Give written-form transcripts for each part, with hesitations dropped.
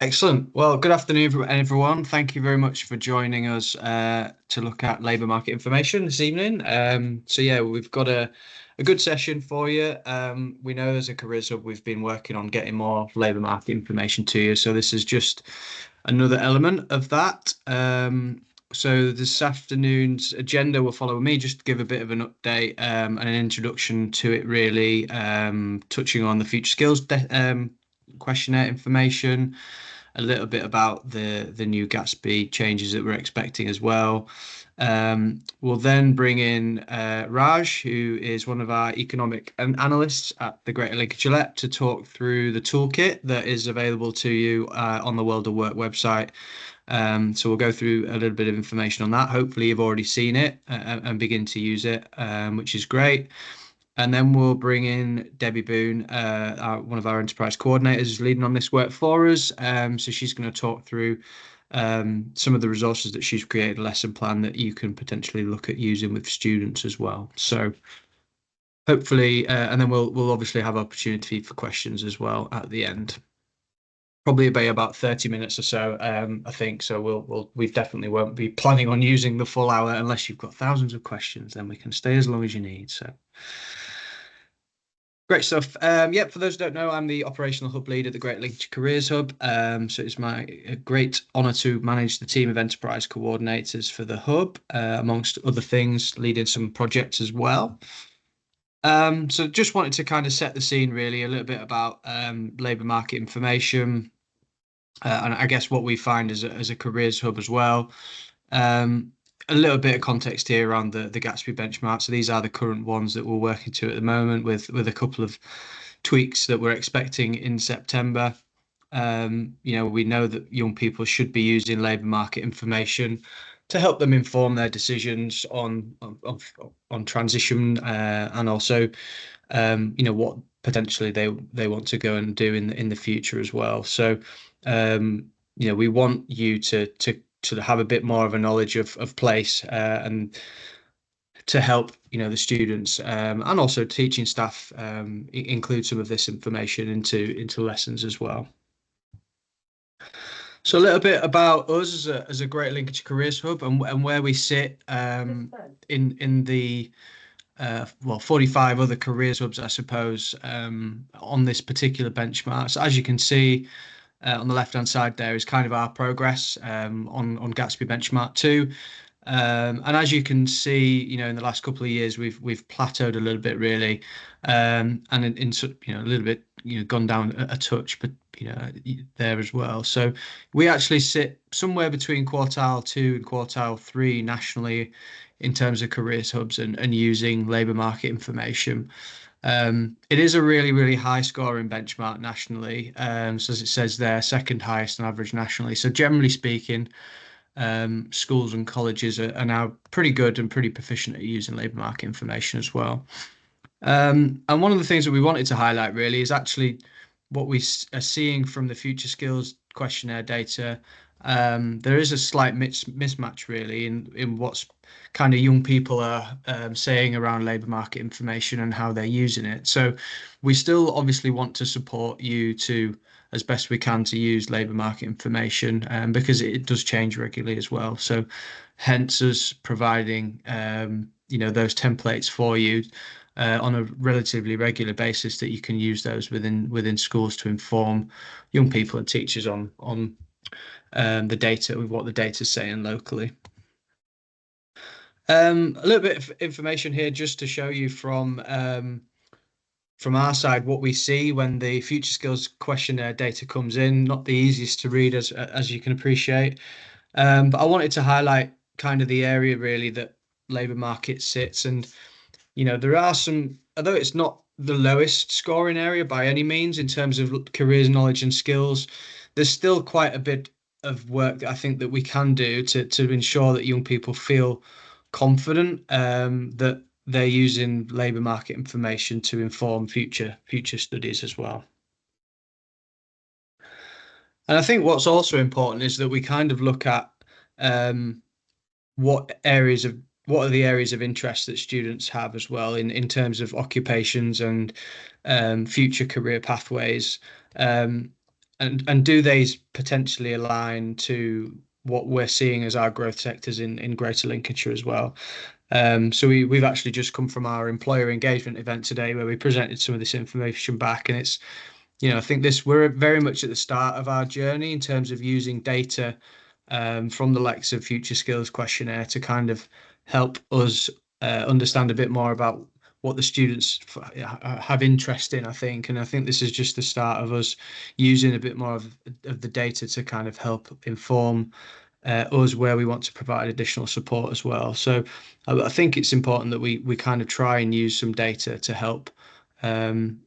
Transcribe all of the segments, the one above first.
Excellent. Well, good afternoon, everyone. Thank you very much for joining us to look at labour market information this evening. Yeah, we've got a good session for you. We know as a Careers Hub, we've been working on getting more labour market information to you. So this is just another element of that. So this afternoon's agenda will follow me just to give a bit of an update and an introduction to it, really, touching on the future skills questionnaire information, a little bit about the new Gatsby changes that we're expecting as well. We'll then bring in Raj, who is one of our economic analysts at the Greater Lincolnshire LEP, to talk through the toolkit that is available to you on the World of Work website. So we'll go through a little bit of information on that. Hopefully, you've already seen it and begin to use it, which is great. And then we'll bring in Debbie Boone, one of our enterprise coordinators, who's leading on this work for us. So she's going to talk through some of the resources that she's created, a lesson plan that you can potentially look at using with students as well. So hopefully, and then we'll obviously have opportunity for questions as well at the end. Probably be about 30 minutes or so, I think. So we definitely won't be planning on using the full hour unless you've got thousands of questions. Then we can stay as long as you need. So. Great stuff. Yeah, for those who don't know, I'm the operational hub lead at the Great Lincolnshire Careers Hub. So it's my great honour to manage the team of enterprise coordinators for the hub, amongst other things, leading some projects as well. So just wanted to kind of set the scene, really, a little bit about labour market information, and I guess what we find as a careers hub as well. A little bit of context here around the Gatsby benchmark. So these are the current ones that we're working to at the moment, with a couple of tweaks that we're expecting in September. We know that young people should be using labour market information to help them inform their decisions on transition, and also what potentially they want to go and do in the future as well. So we want you to have a bit more of a knowledge of place, and to help the students, and also teaching staff, include some of this information into lessons as well. So a little bit about us as a Great Lincolnshire Careers Hub, and where we sit in the 45 other careers hubs, I suppose, on this particular benchmark. So as you can see, on the left-hand side there is kind of our progress on Gatsby benchmark 2. And as you can see, in the last couple of years, we've plateaued a little bit, really, and in a little bit, gone down a touch, but there as well. So we actually sit somewhere between quartile 2 and quartile 3 nationally in terms of careers hubs and using labour market information. It is a really, really high scoring benchmark nationally. So as it says there, second highest on average nationally. So generally speaking, schools and colleges are now pretty good and pretty proficient at using labour market information as well. And one of the things that we wanted to highlight, really, is actually what we are seeing from the future skills questionnaire data. There is a slight mismatch, really, in what's kind of young people are saying around labour market information and how they're using it. So we still obviously want to support you to, as best we can, to use labour market information, because it does change regularly as well. So hence us providing those templates for you on a relatively regular basis, that you can use those within schools to inform young people and teachers on the data, with what the data is saying locally. A little bit of information here just to show you from our side what we see when the future skills questionnaire data comes in. Not the easiest to read, as you can appreciate, but I wanted to highlight kind of the area, really, that labour market sits. And there are some, although it's not the lowest scoring area by any means in terms of careers, knowledge and skills, there's still quite a bit of work that I think that we can do to ensure that young people feel confident, that they're using labour market information to inform future studies as well. And I think what's also important is that we kind of look at what are the areas of interest that students have as well, in terms of occupations and future career pathways. and do they potentially align to what we're seeing as our growth sectors in Greater Lincolnshire as well? So we've actually just come from our employer engagement event today where we presented some of this information back, and it's, I think we're very much at the start of our journey in terms of using data from the likes of Future Skills Questionnaire to kind of help us understand a bit more about what the students have interest in, I think. And I think this is just the start of us using a bit more of the data to kind of help inform us where we want to provide additional support as well. So I think it's important that we kind of try and use some data to help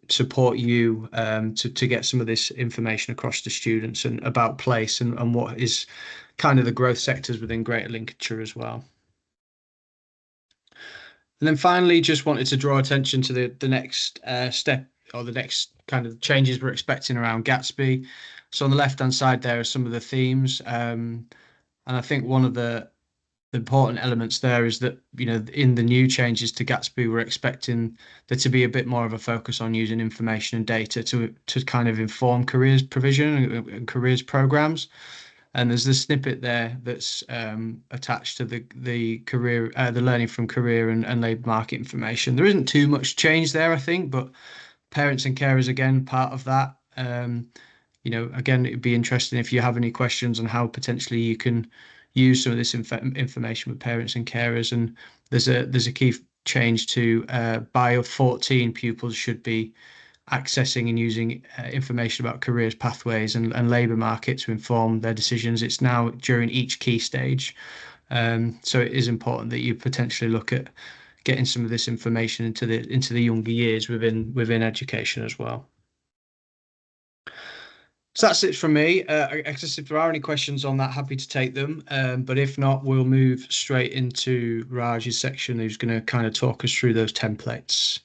support you to get some of this information across to students and about place and what is kind of the growth sectors within Greater Lincolnshire as well. And then finally, just wanted to draw attention to the next step or the next kind of changes we're expecting around Gatsby. So on the left-hand side, there are some of the themes. And I think one of the important elements there is that, in the new changes to Gatsby, we're expecting there to be a bit more of a focus on using information and data to kind of inform careers provision and careers programs. And there's this snippet there that's attached to the career, the learning from career and labour market information. There isn't too much change there, I think, but parents and carers, again, part of that. Again, it'd be interesting if you have any questions on how potentially you can use some of this information with parents and carers. And there's a key change to by 14 pupils should be accessing and using information about careers pathways and labour market to inform their decisions. It's now during each key stage. So it is important that you potentially look at getting some of this information into the younger years within education as well. So that's it from me. I guess if there are any questions on that, happy to take them. But if not, we'll move straight into Raj's section, who's going to kind of talk us through those templates.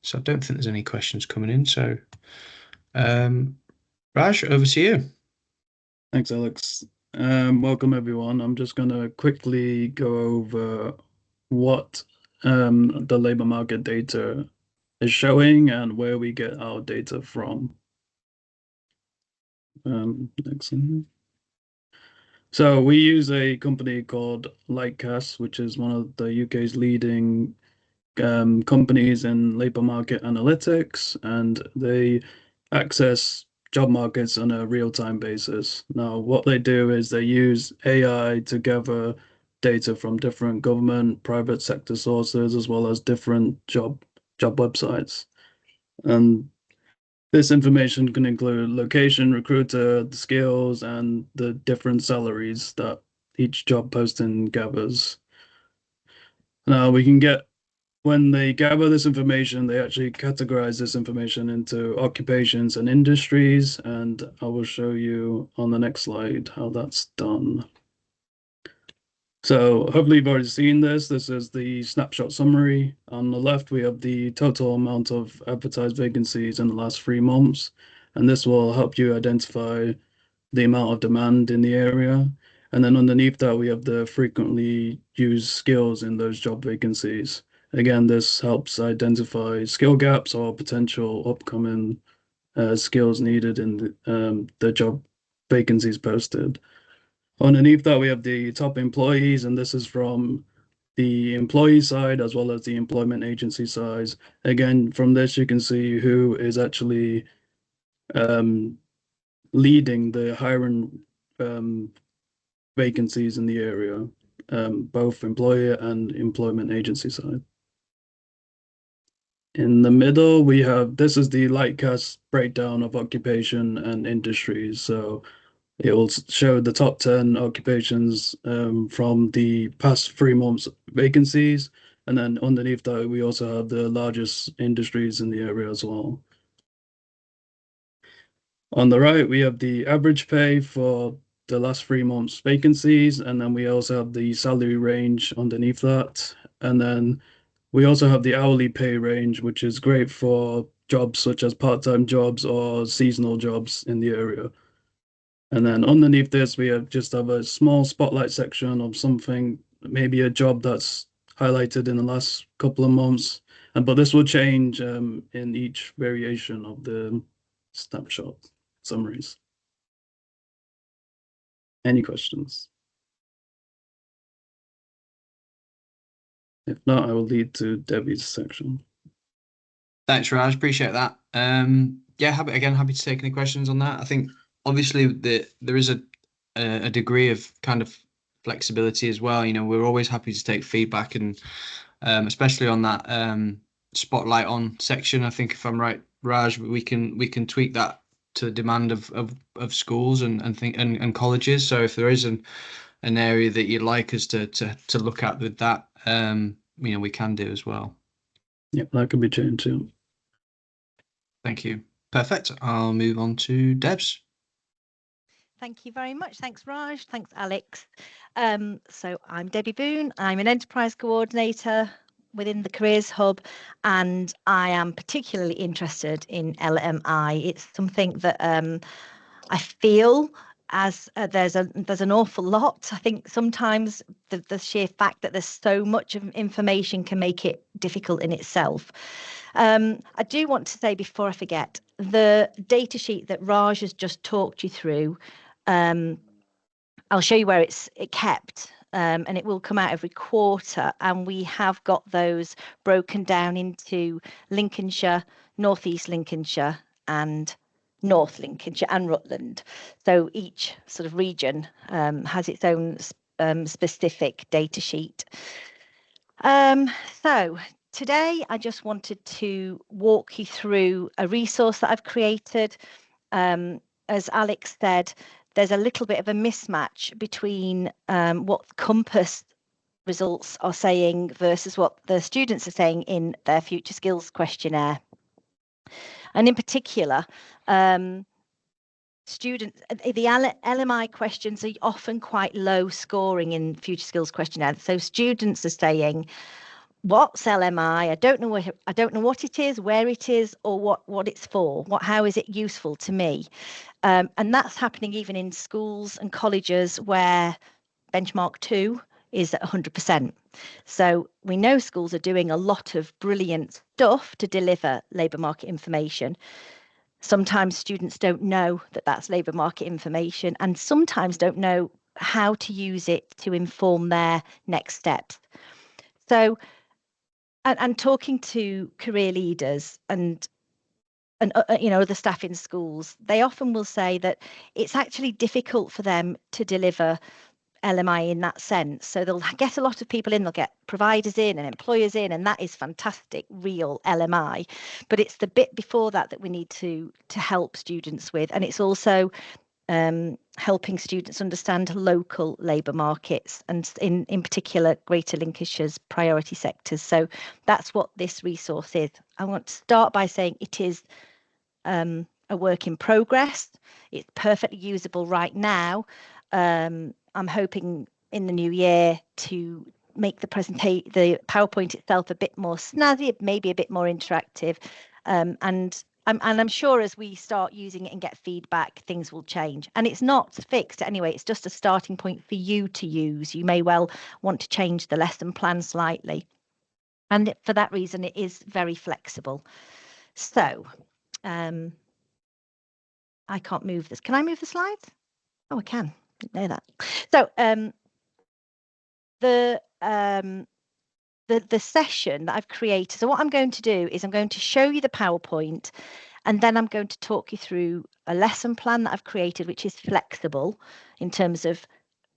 So I don't think there's any questions coming in. So, Raj, over to you. Thanks, Alex. Welcome, everyone. I'm just going to quickly go over what the labour market data is showing and where we get our data from. Next slide. So we use a company called Lightcast, which is one of the UK's leading companies in labour market analytics, and they access job markets on a real-time basis. Now, what they do is they use AI to gather data from different government, private sector sources, as well as different job websites. And this information can include location, recruiter, the skills, and the different salaries that each job posting gathers. Now, when they gather this information, they actually categorize this information into occupations and industries, and I will show you on the next slide how that's done. So hopefully you've already seen this. This is the snapshot summary. On the left, we have the total amount of advertised vacancies in the last 3 months, and this will help you identify the amount of demand in the area. And then underneath that, we have the frequently used skills in those job vacancies. Again, this helps identify skill gaps or potential upcoming skills needed in the job vacancies posted. Underneath that, we have the top employees, and this is from the employee side as well as the employment agency side. Again, from this, you can see who is actually leading the hiring vacancies in the area, both employer and employment agency side. In the middle, this is the Lightcast breakdown of occupation and industries. So it will show the top 10 occupations from the past 3 months vacancies. And then underneath that, we also have the largest industries in the area as well. On the right, we have the average pay for the last 3 months vacancies. And then we also have the salary range underneath that. And then we also have the hourly pay range, which is great for jobs such as part-time jobs or seasonal jobs in the area. And then underneath this, we just have a small spotlight section of something, maybe a job that's highlighted in the last couple of months. But this will change in each variation of the snapshot. summaries. Any questions? If not, I will lead to Debbie's section. Thanks, Raj. Appreciate that. Yeah, happy to take any questions on that. I think obviously there is a degree of kind of flexibility as well. You know, we're always happy to take feedback, and especially on that spotlight on section. I think if I'm right, Raj, we can tweak that to the demand of schools and colleges. So if there is an area that you'd like us to look at with that, you know, we can do as well. Yeah, that could be changed too. Thank you. Perfect. I'll move on to Debs. Thank you very much. Thanks, Raj. Thanks, Alex. So I'm Debbie Boone. I'm an enterprise coordinator within the Careers Hub, and I am particularly interested in LMI. It's something that I feel as there's an awful lot. I think sometimes the sheer fact that there's so much of information can make it difficult in itself. I do want to say before I forget, the data sheet that Raj has just talked you through, I'll show you where it's kept, and it will come out every quarter. And we have got those broken down into Lincolnshire, North East Lincolnshire, and North Lincolnshire and Rutland. So each sort of region has its own specific data sheet. So today I just wanted to walk you through a resource that I've created. As Alex said, there's a little bit of a mismatch between what Compass results are saying versus what the students are saying in their future skills questionnaire. And in particular, students, the LMI questions are often quite low scoring in future skills questionnaire. So students are saying, what's LMI? I don't know what it is, where it is, or what it's for. How is it useful to me? And that's happening even in schools and colleges where benchmark 2 is at 100%. So we know schools are doing a lot of brilliant stuff to deliver labour market information. Sometimes students don't know that that's labour market information, and sometimes don't know how to use it to inform their next steps. So, and talking to career leaders and you know, the staff in schools, they often will say that it's actually difficult for them to deliver LMI in that sense. So they'll get a lot of people in, they'll get providers in and employers in, and that is fantastic, real LMI. But it's the bit before that that we need to help students with. And it's also helping students understand local labour markets, and in particular Greater Lincolnshire's priority sectors. So that's what this resource is. I want to start by saying it is a work in progress. It's perfectly usable right now. I'm hoping in the new year to make the PowerPoint itself a bit more snazzy, maybe a bit more interactive, and I'm sure as we start using it and get feedback, things will change. And it's not fixed anyway. It's just a starting point for you to use. You may well want to change the lesson plan slightly, and for that reason, it is very flexible. So. I can't move this. Can I move the slides? Oh, I can. Didn't know that. So the session that I've created. So what I'm going to do is I'm going to show you the PowerPoint, and then I'm going to talk you through a lesson plan that I've created, which is flexible in terms of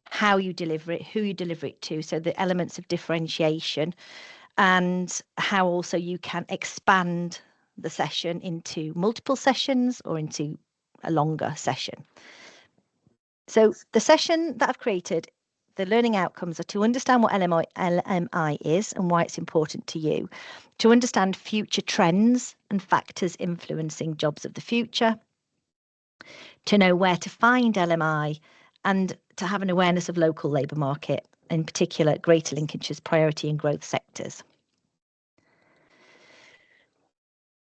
how you deliver it, who you deliver it to. So the elements of differentiation, and how also you can expand the session into multiple sessions or into a longer session. So the session that I've created, the learning outcomes are to understand what LMI is and why it's important to you, to understand future trends and factors influencing jobs of the future, to know where to find LMI, and to have an awareness of local labour market, in particular Greater Lincolnshire's priority and growth sectors.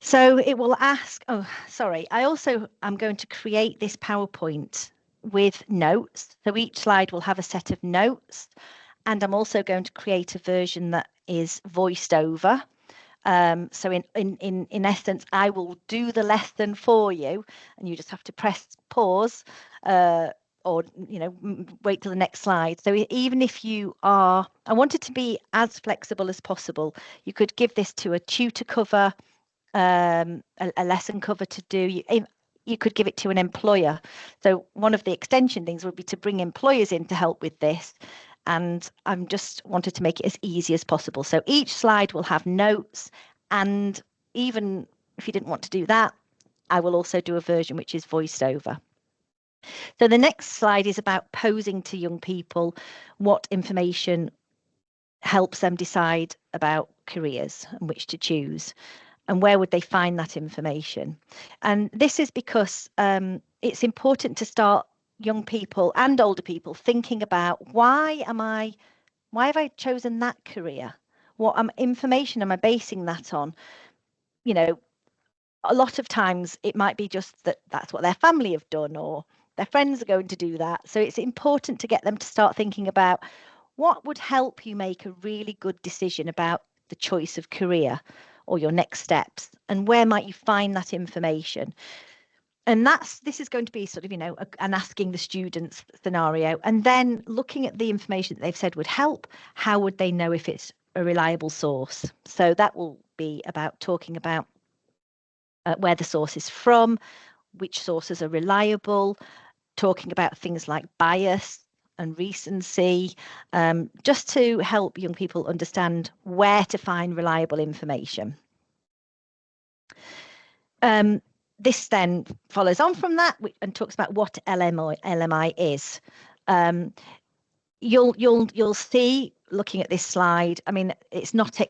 So it will ask, I also am going to create this PowerPoint with notes. So each slide will have a set of notes, and I'm also going to create a version that is voiced over. So in essence, I will do the lesson for you, and you just have to press pause, or wait till the next slide. So even if you are, I want it to be as flexible as possible. You could give this to a tutor cover, a lesson cover to do. You could give it to an employer. So one of the extension things would be to bring employers in to help with this. And I'm just wanted to make it as easy as possible. So each slide will have notes, and even if you didn't want to do that, I will also do a version which is voiced over. So the next slide is about posing to young people what information helps them decide about careers and which to choose, and where would they find that information. And this is because it's important to start young people and older people thinking about why have I chosen that career? What information am I basing that on? A lot of times it might be just that that's what their family have done, or their friends are going to do that. So it's important to get them to start thinking about what would help you make a really good decision about the choice of career or your next steps, and where might you find that information. And this is going to be sort of an asking the students scenario, and then looking at the information that they've said would help. How would they know if it's a reliable source? So that will be about talking about where the source is from, which sources are reliable, talking about things like bias and recency, just to help young people understand where to find reliable information. This then follows on from that and talks about what LMI is. You'll see, looking at this slide, I mean, it's not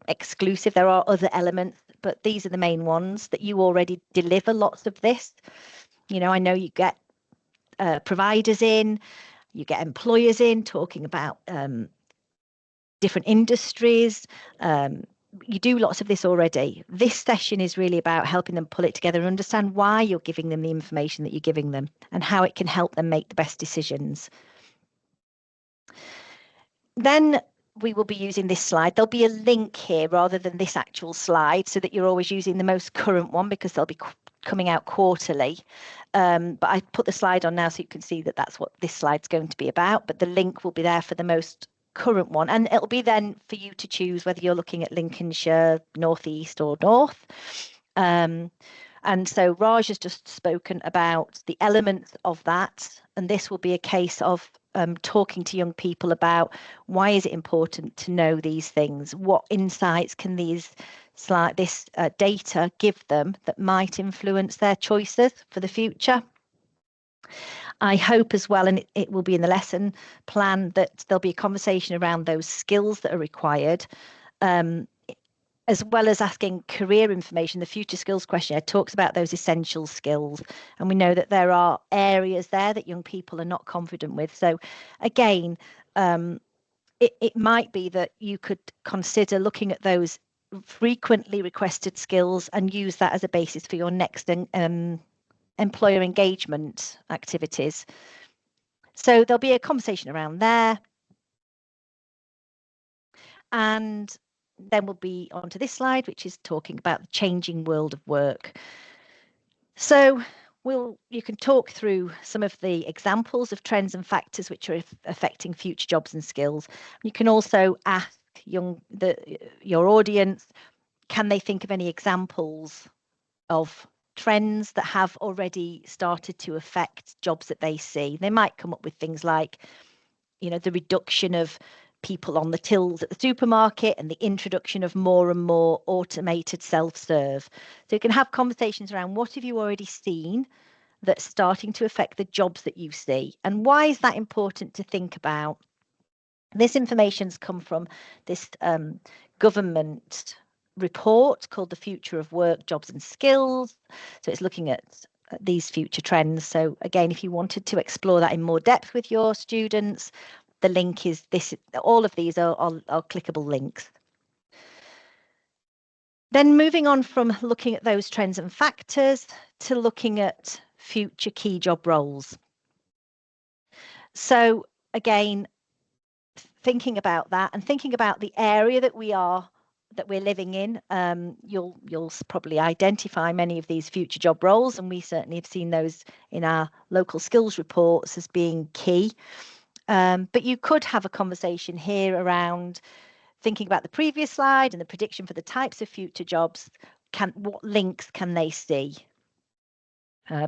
exclusive. There are other elements, but these are the main ones that you already deliver lots of this. I know you get providers in, you get employers in talking about different industries. You do lots of this already. This session is really about helping them pull it together and understand why you're giving them the information that you're giving them and how it can help them make the best decisions. Then we will be using this slide. There'll be a link here rather than this actual slide, so that you're always using the most current one, because they'll be coming out quarterly. But I put the slide on now so you can see that that's what this slide's going to be about, but the link will be there for the most current one, and it'll be then for you to choose whether you're looking at Lincolnshire, North East or North. And so Raj has just spoken about the elements of that, and this will be a case of talking to young people about why is it important to know these things, what insights can this data give them that might influence their choices for the future. I hope as well, and it will be in the lesson plan, that there'll be a conversation around those skills that are required, as well as asking career information. The future skills questionnaire talks about those essential skills, and we know that there are areas there that young people are not confident with. So again, it might be that you could consider looking at those frequently requested skills and use that as a basis for your next employer engagement activities. So there'll be a conversation around there. And then we'll be on to this slide, which is talking about the changing world of work. So you can talk through some of the examples of trends and factors which are affecting future jobs and skills. You can also ask your audience, can they think of any examples of trends that have already started to affect jobs that they see? They might come up with things like, the reduction of people on the tills at the supermarket and the introduction of more and more automated self-serve. So you can have conversations around what have you already seen that's starting to affect the jobs that you see, and why is that important to think about? This information's come from this government report called The Future of Work, Jobs and Skills. So it's looking at these future trends. So again, if you wanted to explore that in more depth with your students, the link is this. All of these are clickable links. Then moving on from looking at those trends and factors to looking at future key job roles. So again, thinking about that and thinking about the area that we are that we're living in, you'll probably identify many of these future job roles, and we certainly have seen those in our local skills reports as being key. But you could have a conversation here around thinking about the previous slide and the prediction for the types of future jobs. What links can they see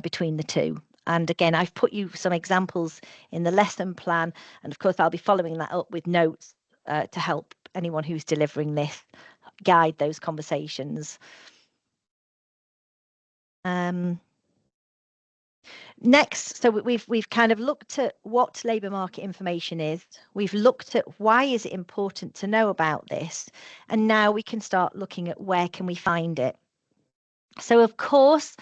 between the two? And again, I've put you some examples in the lesson plan, and of course I'll be following that up with notes to help anyone who's delivering this guide those conversations. Next, so we've kind of looked at what labour market information is. We've looked at why is it important to know about this, and now we can start looking at where can we find it. So of course,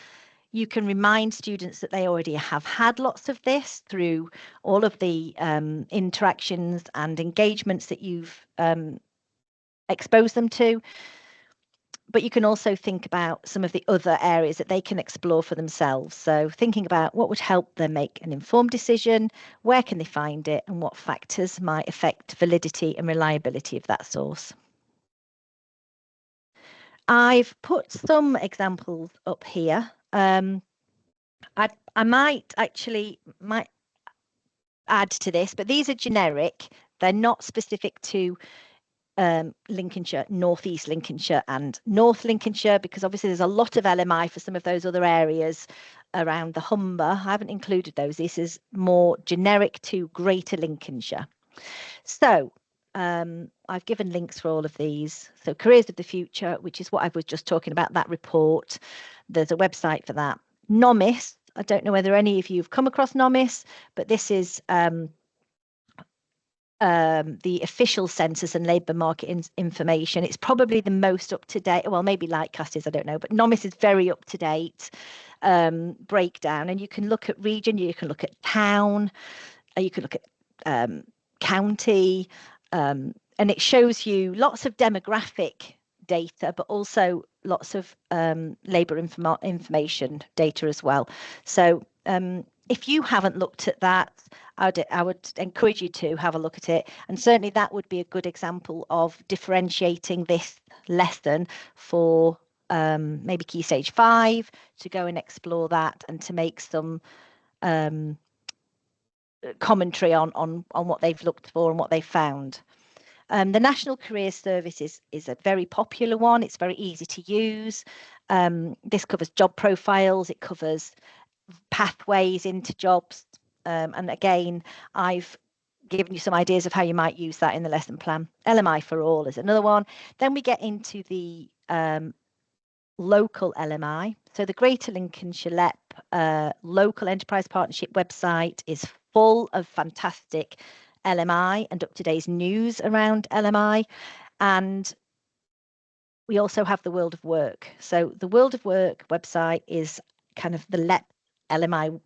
you can remind students that they already have had lots of this through all of the interactions and engagements that you've exposed them to. But you can also think about some of the other areas that they can explore for themselves. So thinking about what would help them make an informed decision, where can they find it, and what factors might affect validity and reliability of that source. I've put some examples up here. I might add to this, but these are generic. They're not specific to Lincolnshire, Northeast Lincolnshire and North Lincolnshire, because obviously there's a lot of LMI for some of those other areas around the Humber. I haven't included those. This is more generic to Greater Lincolnshire. So I've given links for all of these. So Careers of the Future, which is what I was just talking about, that report. There's a website for that. NOMIS, I don't know whether any of you have come across NOMIS, but this is the official census and labour market information. It's probably the most up to date. Well, maybe Lightcast is, I don't know, but NOMIS is very up to date breakdown. And you can look at region, you can look at town, you can look at county, and it shows you lots of demographic data, but also lots of labour information data as well. So if you haven't looked at that, I would encourage you to have a look at it. And certainly that would be a good example of differentiating this lesson for maybe Key Stage 5, to go and explore that and to make some commentary on what they've looked for and what they've found. The National Career Service is a very popular one. It's very easy to use. This covers job profiles. It covers pathways into jobs. And again, I've given you some ideas of how you might use that in the lesson plan. LMI for All is another one. Then we get into the local LMI. So the Greater Lincolnshire LEP local enterprise partnership website is full of fantastic LMI and up-to-date news around LMI. And we also have the World of Work. So the World of Work website is kind of the LEP LMI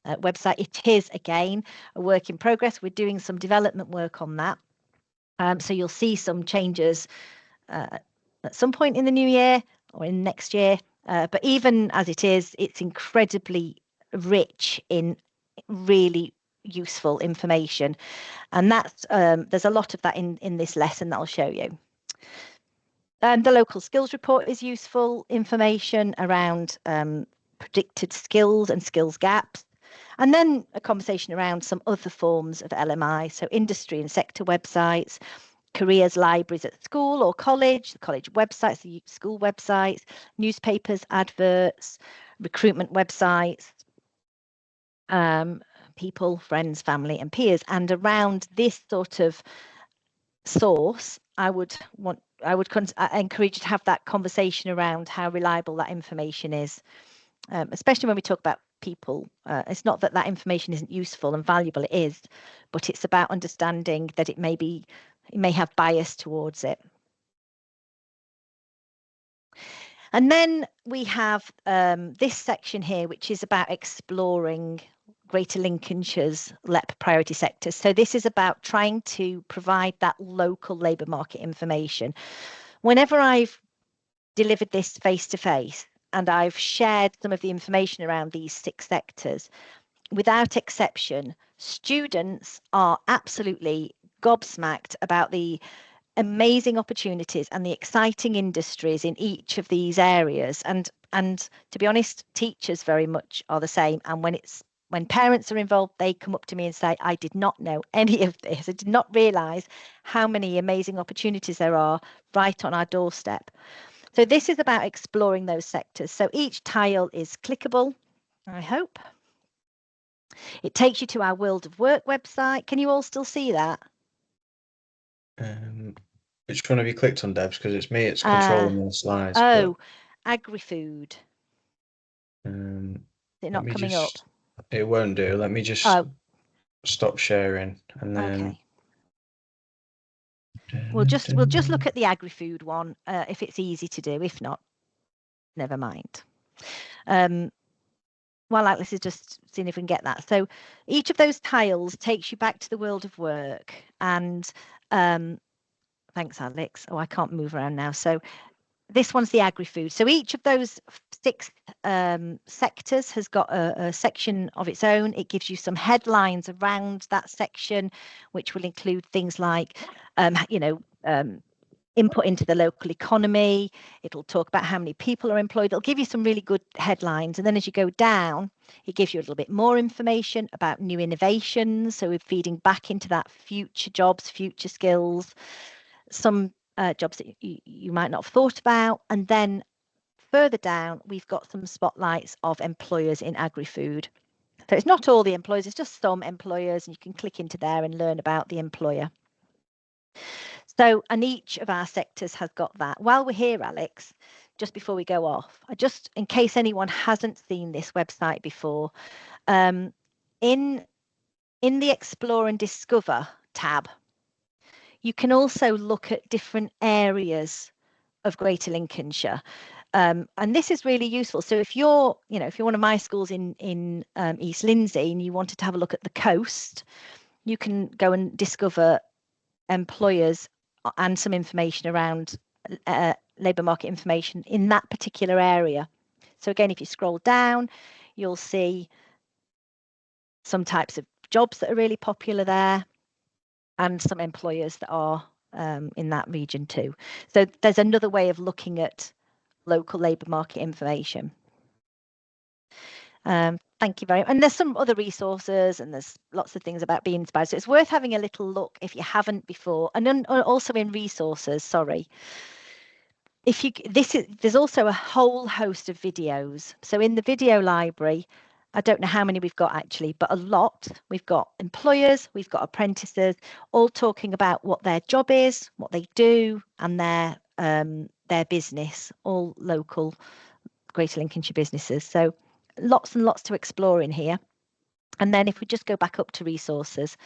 website. It is, again, a work in progress. We're doing some development work on that. So you'll see some changes at some point in the new year or in next year. But even as it is, it's incredibly rich in really useful information. And that's there's a lot of that in this lesson that I'll show you. The local skills report is useful information around predicted skills and skills gaps. And then a conversation around some other forms of LMI, so industry and sector websites, careers libraries at school or college, the college websites, the school websites, newspapers, adverts, recruitment websites, people, friends, family and peers. And around this sort of source, I would encourage you to have that conversation around how reliable that information is, especially when we talk about people. It's not that that information isn't useful and valuable, it is, but it's about understanding that it may have bias towards it. And then we have this section here, which is about exploring Greater Lincolnshire's LEP priority sectors. So this is about trying to provide that local labour market information. Whenever I've delivered this face-to-face and I've shared some of the information around these 6 sectors, without exception, students are absolutely gobsmacked about the amazing opportunities and the exciting industries in each of these areas. And to be honest, teachers very much are the same. And when parents are involved, they come up to me and say, I did not know any of this. I did not realize how many amazing opportunities there are right on our doorstep. So this is about exploring those sectors. So each tile is clickable, I hope. It takes you to our World of Work website. Can you all still see that? Which one have you clicked on, Debs? Because it's me, it's controlling the slides. Oh, agri-food. Is it not coming up? It won't do. Let me just stop sharing and then. Okay. We'll just look at the agri-food one if it's easy to do. If not, never mind. While Atlas is just seeing if we can get that. So each of those tiles takes you back to the World of Work. And thanks, Alex. Oh, I can't move around now. So this one's the agri-food. So each of those 6 sectors has got a section of its own. It gives you some headlines around that section, which will include things like, input into the local economy. It'll talk about how many people are employed. It'll give you some really good headlines. And then as you go down, it gives you a little bit more information about new innovations. So we're feeding back into that future jobs, future skills, some jobs that you might not have thought about. And then further down, we've got some spotlights of employers in agri-food. So it's not all the employers, it's just some employers, and you can click into there and learn about the employer. So, and each of our sectors has got that. While we're here, Alex, just before we go off, in case anyone hasn't seen this website before, in the Explore and Discover tab, you can also look at different areas of Greater Lincolnshire. And this is really useful. So if you're one of my schools in East Lindsey and you wanted to have a look at the coast, you can go and discover employers and some information around labour market information in that particular area. So again, if you scroll down, you'll see some types of jobs that are really popular there and some employers that are in that region too. So there's another way of looking at local labour market information. Thank you very much. And there's some other resources and there's lots of things about being inspired. So it's worth having a little look if you haven't before. And then also in resources, sorry. There's also a whole host of videos. So in the video library, I don't know how many we've got actually, but a lot. We've got employers, we've got apprentices, all talking about what their job is, what they do, and their business, all local Greater Lincolnshire businesses. So lots and lots to explore in here. And then if we just go back up to resources,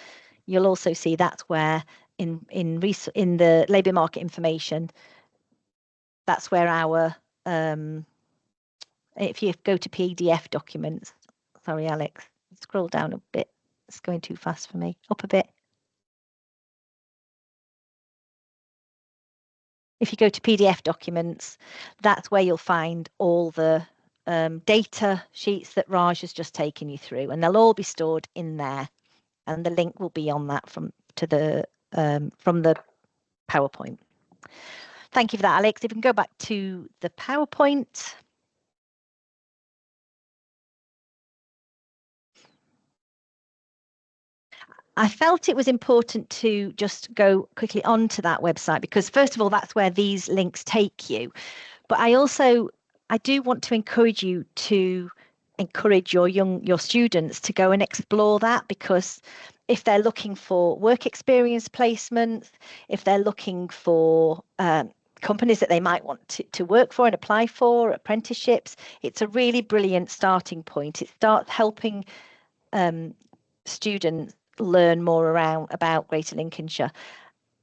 you'll also see that's where in the labour market information, that's where our if you go to PDF documents, sorry Alex, scroll down a bit, it's going too fast for me, up a bit. If you go to PDF documents, that's where you'll find all the data sheets that Raj has just taken you through, and they'll all be stored in there, and the link will be on that from the PowerPoint. Thank you for that, Alex. If we can go back to the PowerPoint. I felt it was important to just go quickly onto that website because first of all, that's where these links take you. But I do want to encourage you to encourage your students to go and explore that, because if they're looking for work experience placements, if they're looking for companies that they might want to work for and apply for, apprenticeships, it's a really brilliant starting point. It starts helping students learn more about Greater Lincolnshire.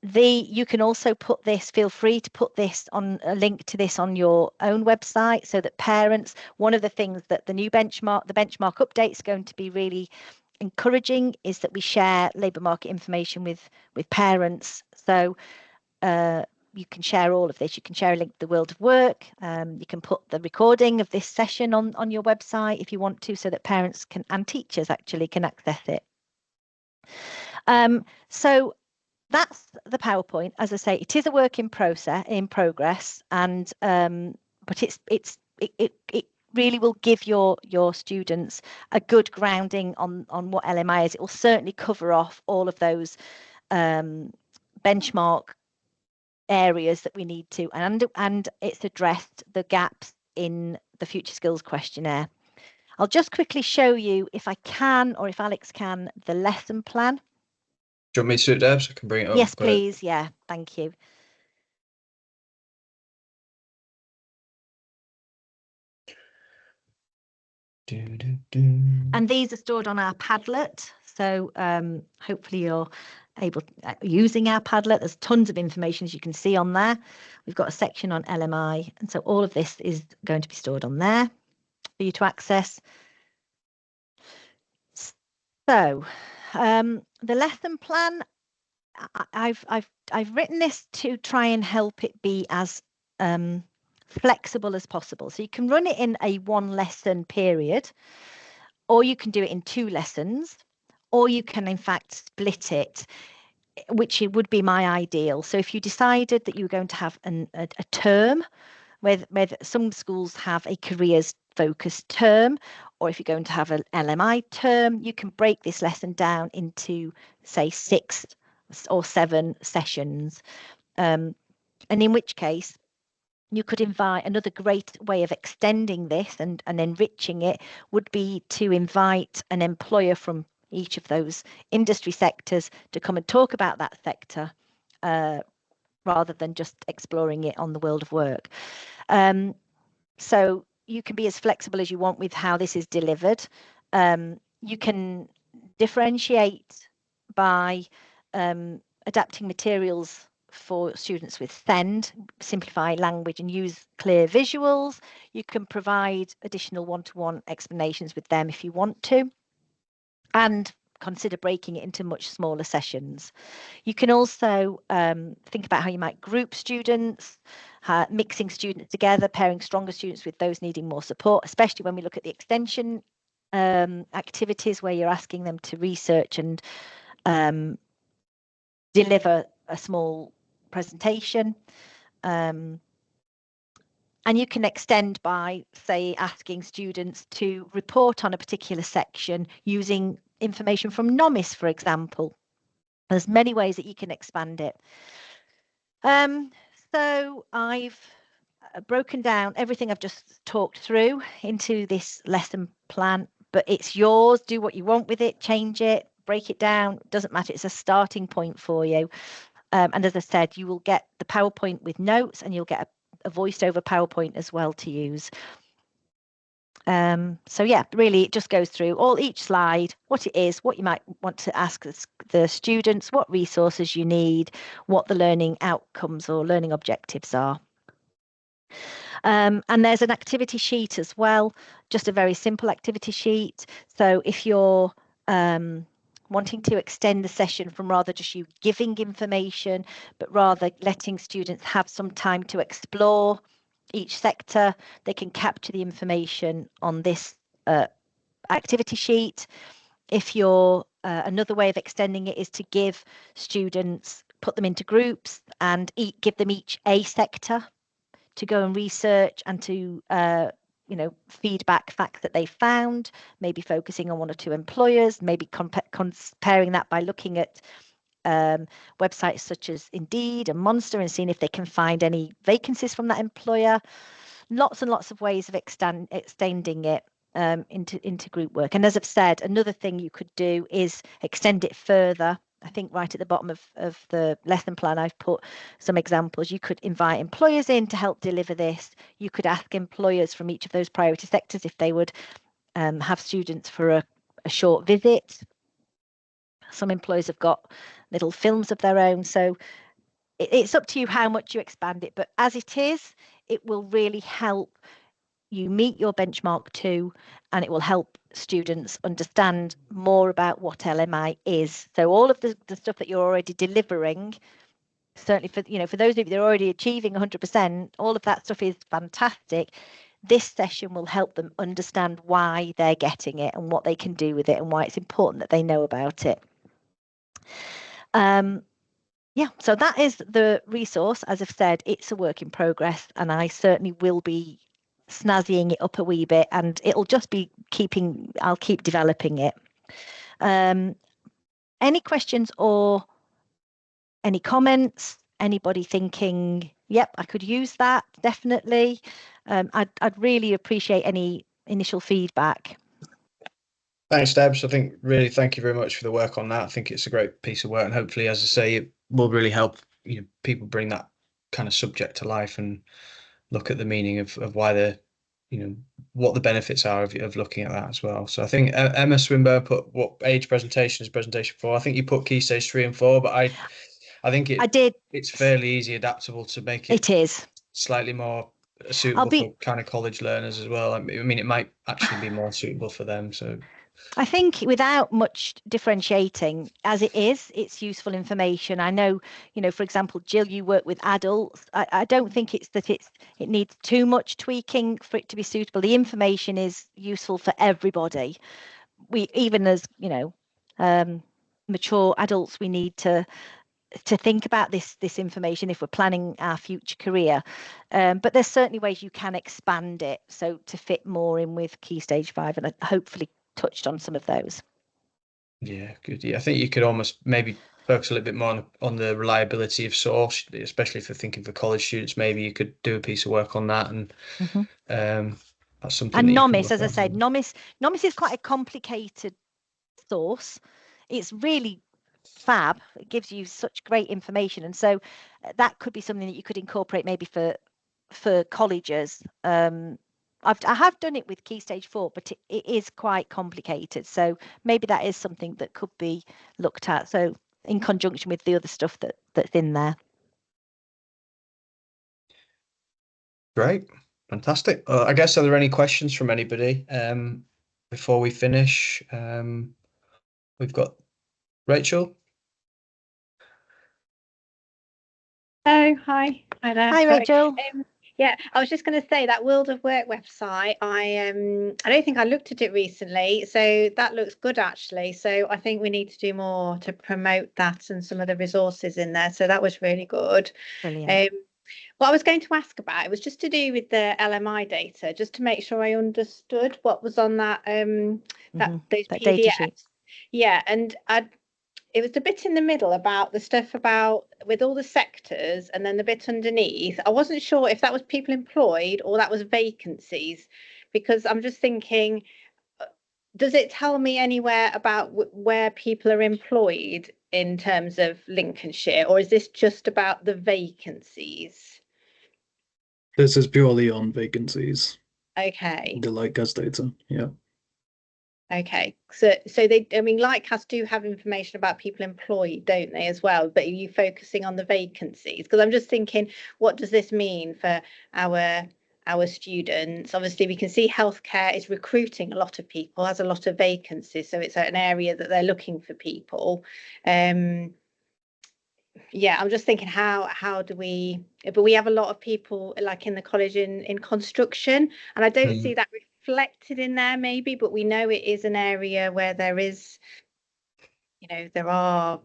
You can also feel free to put this on a link to this on your own website so that parents, one of the things that the benchmark update is going to be really encouraging is that we share labour market information with parents. So you can share all of this. You can share a link to the World of Work. You can put the recording of this session on your website if you want to, so that parents and teachers actually can access it. So that's the PowerPoint. As I say, it is a work in progress, and but it really will give your students a good grounding on what LMI is. It will certainly cover off all of those benchmark areas that we need to, and it's addressed the gaps in the Future Skills questionnaire. I'll just quickly show you, if I can, or if Alex can, the lesson plan. Do you want me to do it, Deb, so I can bring it up? Yes, please. Yeah, thank you. And these are stored on our Padlet, so hopefully you're able using our Padlet. There's tons of information, as you can see on there. We've got a section on LMI, and so all of this is going to be stored on there for you to access. So the lesson plan, I've written this to try and help it be as flexible as possible. So you can run it in a 1 lesson period, or you can do it in 2 lessons, or you can in fact split it, which it would be my ideal. So if you decided that you were going to have a term, where some schools have a careers focused term, or if you're going to have an LMI term, you can break this lesson down into, say, 6 or 7 sessions. And in which case, you could invite, another great way of extending this and enriching it would be to invite an employer from each of those industry sectors to come and talk about that sector, rather than just exploring it on the world of work. So you can be as flexible as you want with how this is delivered. You can differentiate by adapting materials for students with SEND, simplify language and use clear visuals. You can provide additional one-to-one explanations with them if you want to, and consider breaking it into much smaller sessions. You can also think about how you might group students, mixing students together, pairing stronger students with those needing more support, especially when we look at the extension activities where you're asking them to research and deliver a small presentation. And you can extend by, say, asking students to report on a particular section using information from NOMIS, for example. There's many ways that you can expand it. So I've broken down everything I've just talked through into this lesson plan, but it's yours. Do what you want with it, change it, break it down. It doesn't matter. It's a starting point for you. And as I said, you will get the PowerPoint with notes, and you'll get a voiced over PowerPoint as well to use. So yeah, really it just goes through each slide, what it is, what you might want to ask the students, what resources you need, what the learning outcomes or learning objectives are. And there's an activity sheet as well, just a very simple activity sheet. So if you're wanting to extend the session from rather just you giving information, but rather letting students have some time to explore each sector, they can capture the information on this activity sheet. If you're another way of extending it is to give students, put them into groups and give them each a sector to go and research and to feedback facts that they found, maybe focusing on 1 or 2 employers, maybe comparing that by looking at websites such as Indeed and Monster and seeing if they can find any vacancies from that employer. Lots and lots of ways of extending it into group work. And as I've said, another thing you could do is extend it further. I think right at the bottom of the lesson plan, I've put some examples. You could invite employers in to help deliver this. You could ask employers from each of those priority sectors if they would have students for a short visit. Some employers have got little films of their own. So it's up to you how much you expand it. But as it is, it will really help you meet your benchmark 2, and it will help students understand more about what LMI is. So all of the stuff that you're already delivering, certainly for those of you that are already achieving 100%, all of that stuff is fantastic. This session will help them understand why they're getting it and what they can do with it and why it's important that they know about it. yeah, so that is the resource. As I've said, it's a work in progress, and I certainly will be snazzying it up a wee bit, and it'll just be I'll keep developing it. Any questions or any comments? Anybody thinking, yep, I could use that, definitely. I'd really appreciate any initial feedback. Thanks, Debs. I think really thank you very much for the work on that. I think it's a great piece of work, and hopefully, as I say, it will really help people bring that kind of subject to life and look at the meaning of why they're what the benefits are of looking at that as well. So I think Emma Swinburne put what age presentation is presentation 4. I think you put key stage 3 and 4, but I think I did. It's fairly easy adaptable to make It is slightly more suitable for kind of college learners as well. I mean, it might actually be more suitable for them. So I think without much differentiating, as it is, it's useful information. I know, for example, Jill, you work with adults. I don't think it's that it needs too much tweaking for it to be suitable. The information is useful for everybody. We, even as, mature adults, we need to think about this information if we're planning our future career. But there's certainly ways you can expand it so to fit more in with Key Stage 5, and I hopefully touched on some of those. Yeah, good. Yeah, I think you could almost maybe focus a little bit more on the reliability of source, especially if you're thinking for college students. Maybe you could do a piece of work on that, and that's something. And NOMIS, as I said, NOMIS is quite a complicated source. It's really fab. It gives you such great information, and so that could be something that you could incorporate maybe for colleges. I have done it with Key Stage 4, but it is quite complicated. So maybe that is something that could be looked at. So in conjunction with the other stuff that's in there. Great, fantastic. I guess, are there any questions from anybody before we finish? We've got Rachel. Oh, hi. Hi there. Hi, Rachel. Yeah, I was just going to say that World of Work website, I don't think I looked at it recently, so that looks good actually. So I think we need to do more to promote that and some of the resources in there. So that was really good. Brilliant. What I was going to ask about, it was just to do with the LMI data, just to make sure I understood what was on that those PDFs. Data sheet. Yeah, and it was the bit in the middle about the stuff about with all the sectors, and then the bit underneath. I wasn't sure if that was people employed or that was vacancies, because I'm just thinking, does it tell me anywhere about where people are employed in terms of Lincolnshire, or is this just about the vacancies? This is purely on vacancies. Okay. The Lightcast data, yeah. Okay, so they, I mean, Lightcast do have information about people employed, don't they, as well? But are you focusing on the vacancies? Because I'm just thinking, what does this mean for our students? Obviously, we can see healthcare is recruiting a lot of people, has a lot of vacancies, so it's an area that they're looking for people. Yeah, I'm just thinking, how do we? But we have a lot of people like in the college in construction, and I don't see that reflected in there maybe, but we know it is an area where there is, there are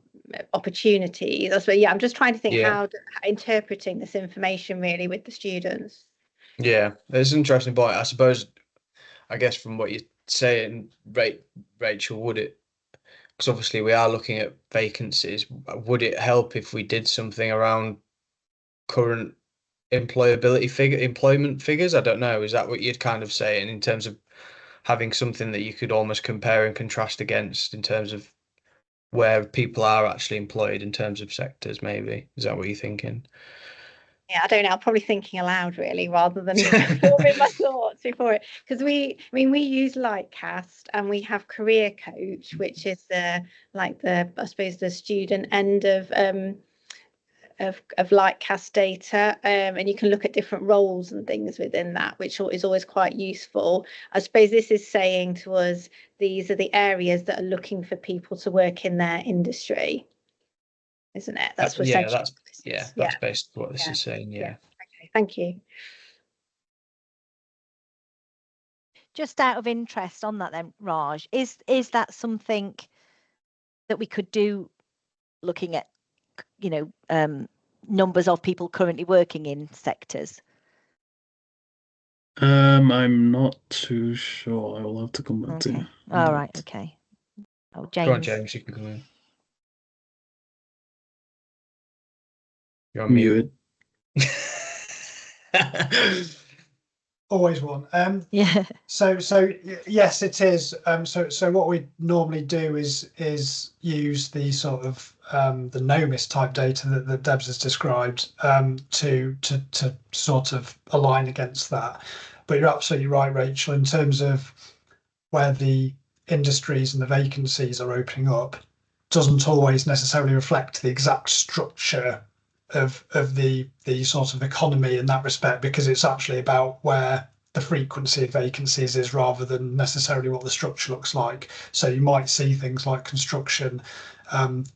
opportunities. That's what, yeah, I'm just trying to think how interpreting this information really with the students. Yeah, it's an interesting point. I suppose, I guess from what you're saying, Rachel, would it, because obviously we are looking at vacancies, would it help if we did something around current employment figures? I don't know. Is that what you'd kind of saying in terms of having something that you could almost compare and contrast against in terms of where people are actually employed in terms of sectors, maybe? Is that what you're thinking? Yeah, I don't know. I'm probably thinking aloud really, rather than forming my thoughts before it. Because we use Lightcast, and we have Career Coach, which is I suppose the student end of Lightcast data, and you can look at different roles and things within that, which is always quite useful. I suppose this is saying to us, these are the areas that are looking for people to work in their industry, isn't it? That's what that's basically what this is saying. Yeah. Okay, thank you. Just out of interest on that then, Raj, is that something that we could do looking at numbers of people currently working in sectors? I'm not too sure. I will have to come back to Okay. you. All right. Okay. Oh, James. Go on, James. You can come in. You're on mute. Always one. Yeah. So yes, it is. So what we normally do is use the sort of the NOMIS type data that Debs has described to sort of align against that. But you're absolutely right, Rachel, in terms of where the industries and the vacancies are opening up, doesn't always necessarily reflect the exact structure of the sort of economy in that respect, because it's actually about where the frequency of vacancies is rather than necessarily what the structure looks like. So you might see things like construction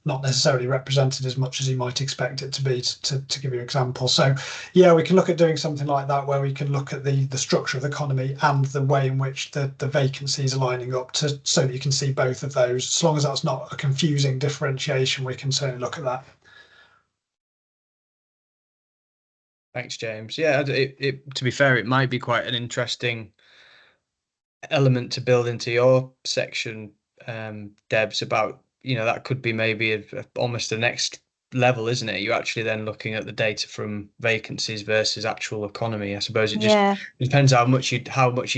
not necessarily represented as much as you might expect it to be, to give you an example. So yeah, we can look at doing something like that, where we can look at the structure of the economy and the way in which the vacancies are lining up, so that you can see both of those. As long as that's not a confusing differentiation, we can certainly look at that. Thanks, James. Yeah, to be fair, it might be quite an interesting element to build into your section, Debs, about, that could be maybe almost the next level, isn't it? You're actually then looking at the data from vacancies versus actual economy. I suppose it just depends how much you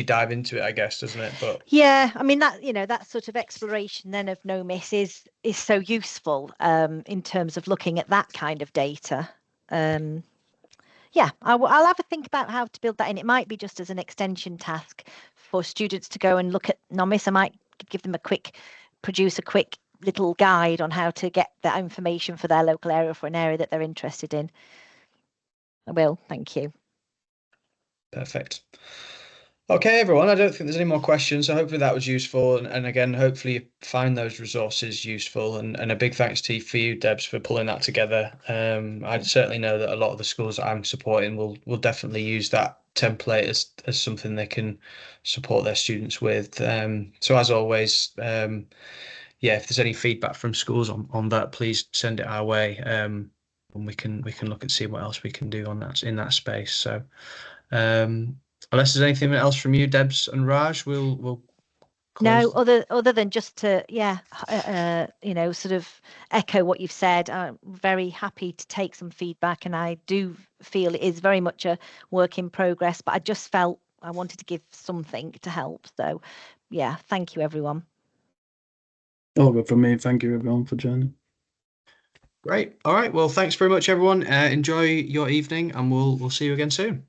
dive into it, I guess, doesn't it? But yeah, I mean, that sort of exploration then of NOMIS is so useful in terms of looking at that kind of data. Yeah, I'll have a think about how to build that in. It might be just as an extension task for students to go and look at NOMIS. I might give them produce a quick little guide on how to get that information for their local area, for an area that they're interested in. I will, thank you. Perfect. Okay, everyone, I don't think there's any more questions, so hopefully that was useful. And again, hopefully you find those resources useful. And a big thanks to you, for you, Debs, for pulling that together. I certainly know that a lot of the schools that I'm supporting will definitely use that template as something they can support their students with. So as always, yeah, if there's any feedback from schools on that, please send it our way. And we can look and see what else we can do on that, in that space. So unless there's anything else from you, Debs and Raj, we'll close. No, other than just to sort of echo what you've said. I'm very happy to take some feedback, and I do feel it is very much a work in progress, but I just felt I wanted to give something to help. So yeah, thank you, everyone. All good from me. Thank you, everyone, for joining. Great. All right. Well, thanks very much, everyone. Enjoy your evening, and we'll see you again soon.